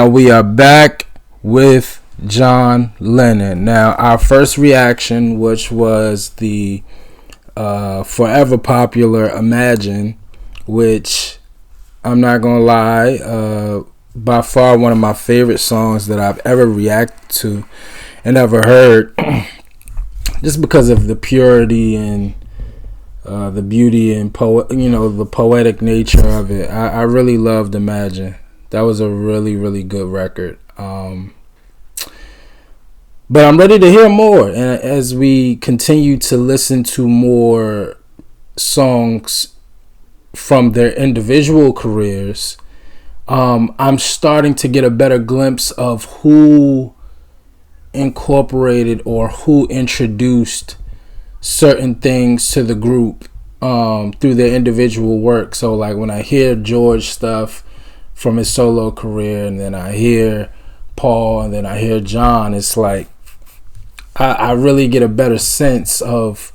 now we are back with John Lennon. Now, our first reaction, which was the forever popular Imagine, which I'm not going to lie, by far one of my favorite songs that I've ever reacted to and ever heard, just because of the purity and the beauty and the poetic nature of it. I really loved Imagine. That was a really, really good record. But I'm ready to hear more. And as we continue to listen to more songs from their individual careers, I'm starting to get a better glimpse of who incorporated or who introduced certain things to the group through their individual work. So like when I hear George stuff from his solo career, and then I hear Paul, and then I hear John, it's like I really get a better sense of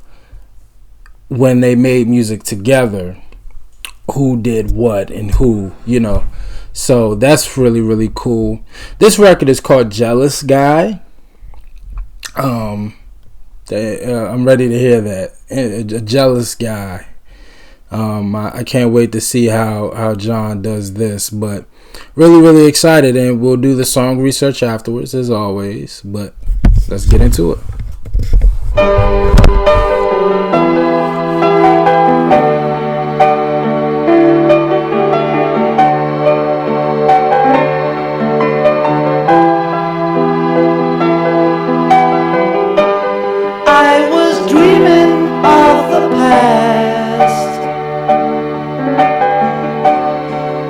when they made music together, who did what and who, So that's really, really cool. This record is called Jealous Guy. I'm ready to hear that. A Jealous Guy. I can't wait to see how John does this, but really, really excited, and we'll do the song research afterwards as always, but let's get into it. I was dreaming of the past,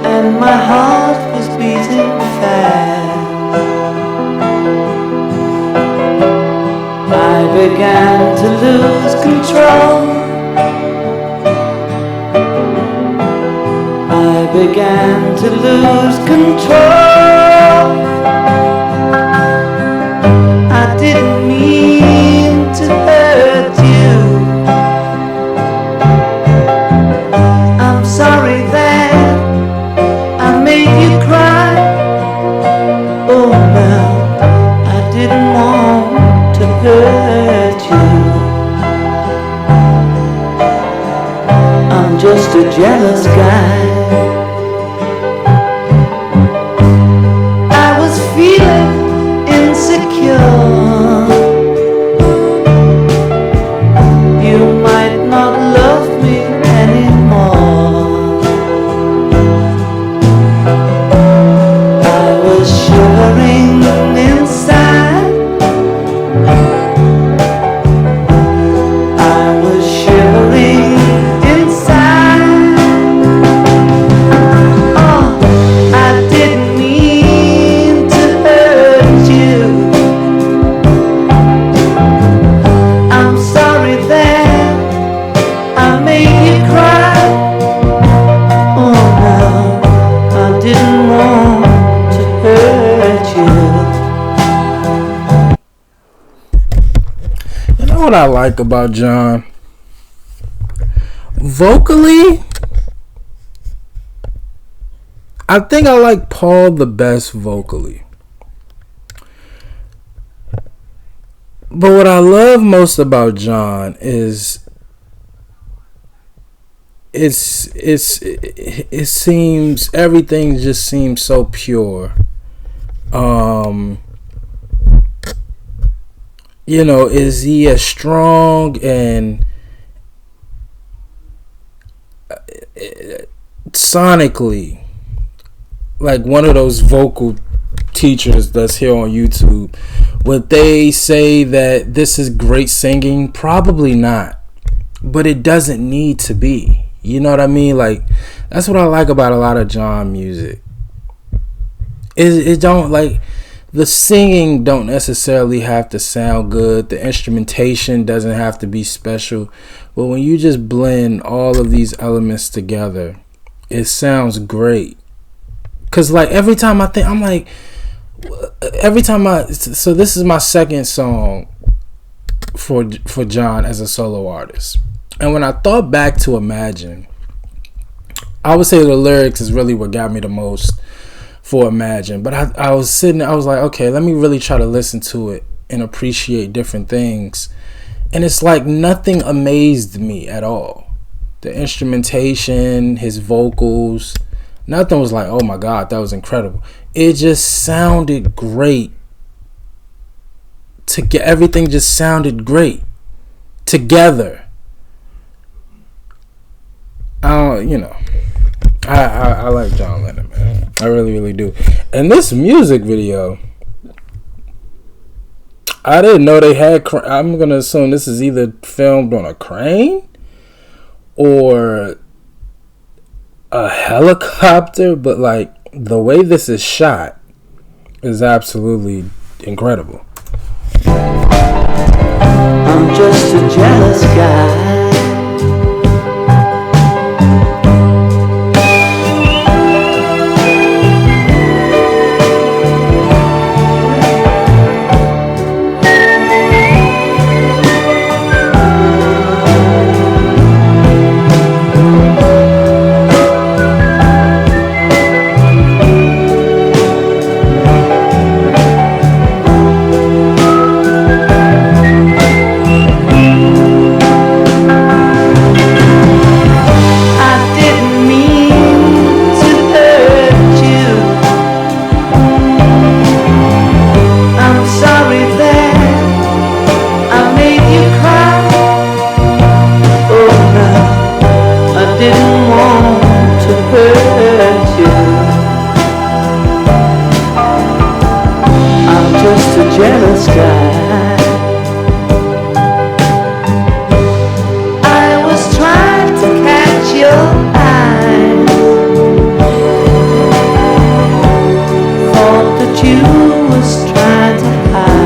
and my heart was beating fast. I began to lose control. I began to lose control. I didn't mean to hurt you. I'm sorry that I made you cry. Oh no, I didn't want to hurt you. I'm just a jealous guy. I was feeling insecure. You might not love me anymore. I was shivering inside. I was shivering inside. Oh, I didn't mean to hurt you. I'm sorry that I made you cry. Oh no, I didn't want to hurt you. You know what I like about John? Vocally, I think I like Paul the best vocally. But what I love most about John is it seems everything just seems so pure. Is he as strong and sonically like one of those vocal teachers that's here on YouTube? Would they say that this is great singing? Probably not, but it doesn't need to be. You know what I mean? Like, that's what I like about a lot of John music. It don't, like, the singing don't necessarily have to sound good. The instrumentation doesn't have to be special. But when you just blend all of these elements together, it sounds great. Cause like every time I think, I'm like, so this is my second song for John as a solo artist. And when I thought back to Imagine, I would say the lyrics is really what got me the most for Imagine. But I was like, okay, let me really try to listen to it and appreciate different things. And it's like nothing amazed me at all. The instrumentation, his vocals, nothing was like, oh my God, that was incredible. It just sounded great. Everything just sounded great together. I like John Lennon, man. I really, really do. And this music video, I didn't know they had. I'm gonna assume this is either filmed on a crane or a helicopter, but like the way this is shot is absolutely incredible. I'm just a jealous guy. Jealous guy. I was trying to catch your eye. Thought that you was trying to hide.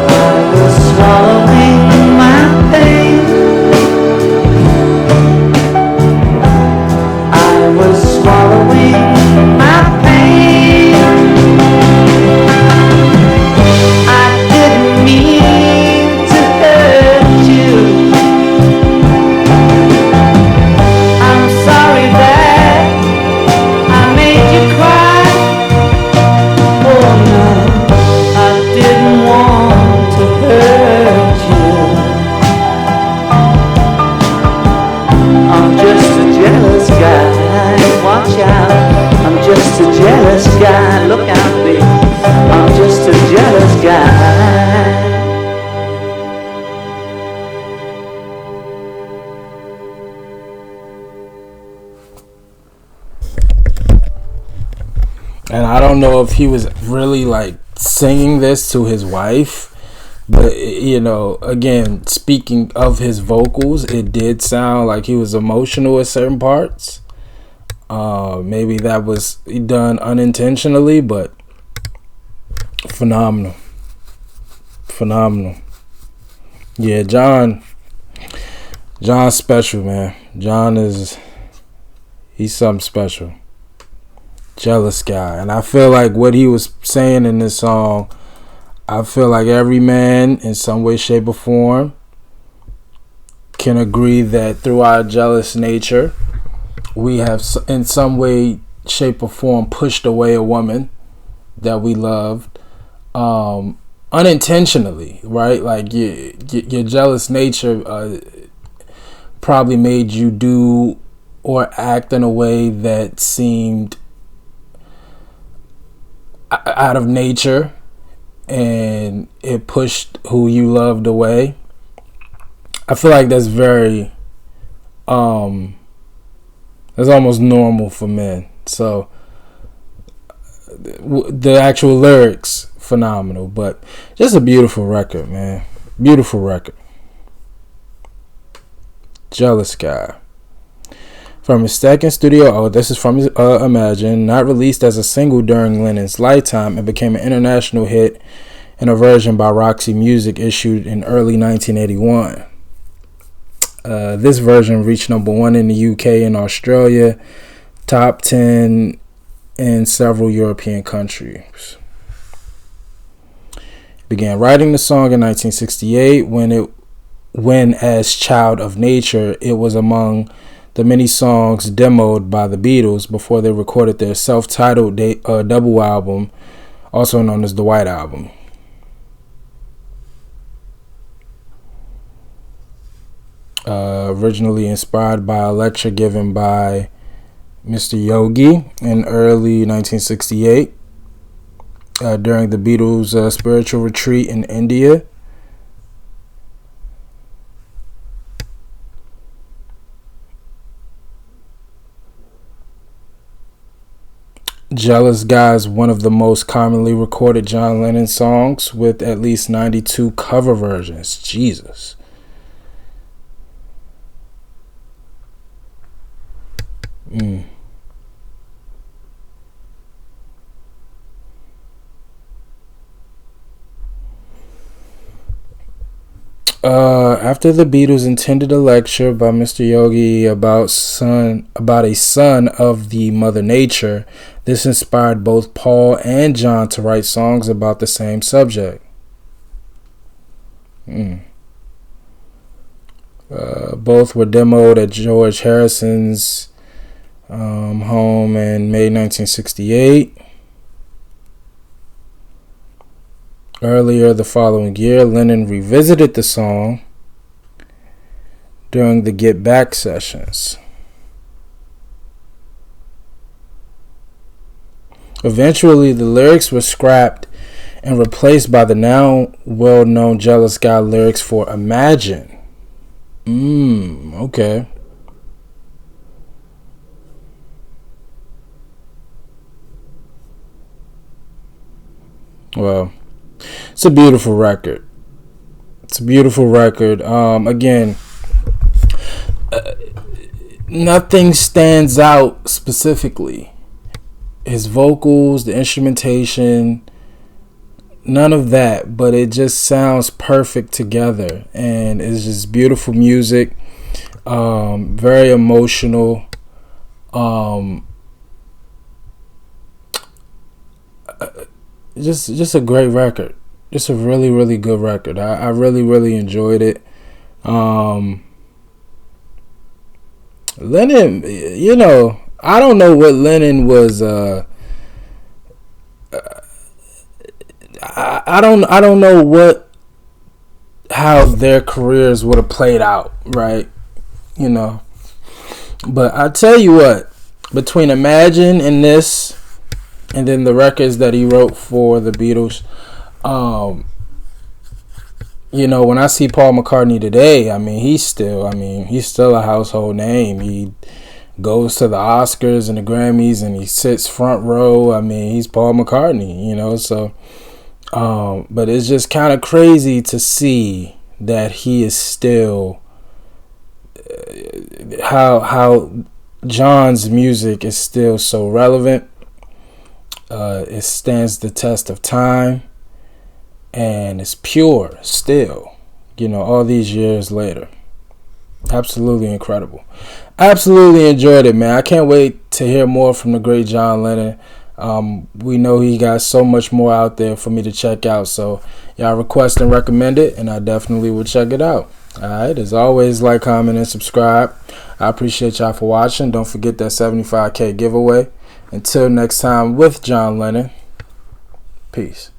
I was swallowing my pain. I was swallowing my pain. Look out, baby, I'm just a jealous guy. And I don't know if he was really like singing this to his wife, but again, speaking of his vocals, it did sound like he was emotional at certain parts. Maybe that was done unintentionally, but phenomenal. Yeah, John's special, man. He's something special. Jealous guy. And I feel like what he was saying in this song, I feel like every man in some way, shape, or form can agree that through our jealous nature, we have in some way, shape, or form pushed away a woman that we loved unintentionally, right? Like your jealous nature probably made you do or act in a way that seemed out of nature, and it pushed who you loved away. I feel like that's very that's almost normal for men. So the actual lyrics, phenomenal, but just a beautiful record, man. Beautiful record. Jealous Guy. From his second studio, this is from his Imagine, not released as a single during Lennon's lifetime, and became an international hit in a version by Roxy Music issued in early 1981. This version reached number 1 in the UK and Australia, top 10 in several European countries. Began writing the song in 1968 when as Child of Nature, it was among the many songs demoed by the Beatles before they recorded their self-titled double album, also known as the White Album. Originally inspired by a lecture given by Mr. Yogi in early 1968 during the Beatles' spiritual retreat in India. Jealous Guy is one of the most commonly recorded John Lennon songs, with at least 92 cover versions. Jesus. After the Beatles attended a lecture by Mr. Yogi about a son of the Mother Nature, this inspired both Paul and John to write songs about the same subject. Both were demoed at George Harrison's home in May 1968. Earlier the following year, Lennon revisited the song during the Get Back sessions. Eventually, the lyrics were scrapped and replaced by the now well-known Jealous Guy lyrics for Imagine. Okay. Well, it's a beautiful record. Again, nothing stands out specifically. His vocals, the instrumentation, none of that, but it just sounds perfect together, and it's just beautiful music, very emotional, just a great record. Just a really, really good record. I really, really enjoyed it. Lennon, I don't know what Lennon was. I don't know how their careers would have played out, right? But I tell you what, between Imagine and this, and then the records that he wrote for the Beatles, when I see Paul McCartney today, he's still a household name. He goes to the Oscars and the Grammys, and he sits front row. He's Paul McCartney, so, but it's just kind of crazy to see that he is still, how John's music is still so relevant. It stands the test of time, and it's pure still, all these years later. Absolutely incredible. Absolutely enjoyed it, man. I can't wait to hear more from the great John Lennon. We know he got so much more out there for me to check out, so y'all request and recommend it, and I definitely will check it out. Alright, as always, like, comment, and subscribe. I appreciate y'all for watching. Don't forget that 75K giveaway. Until next time with John Lennon, peace.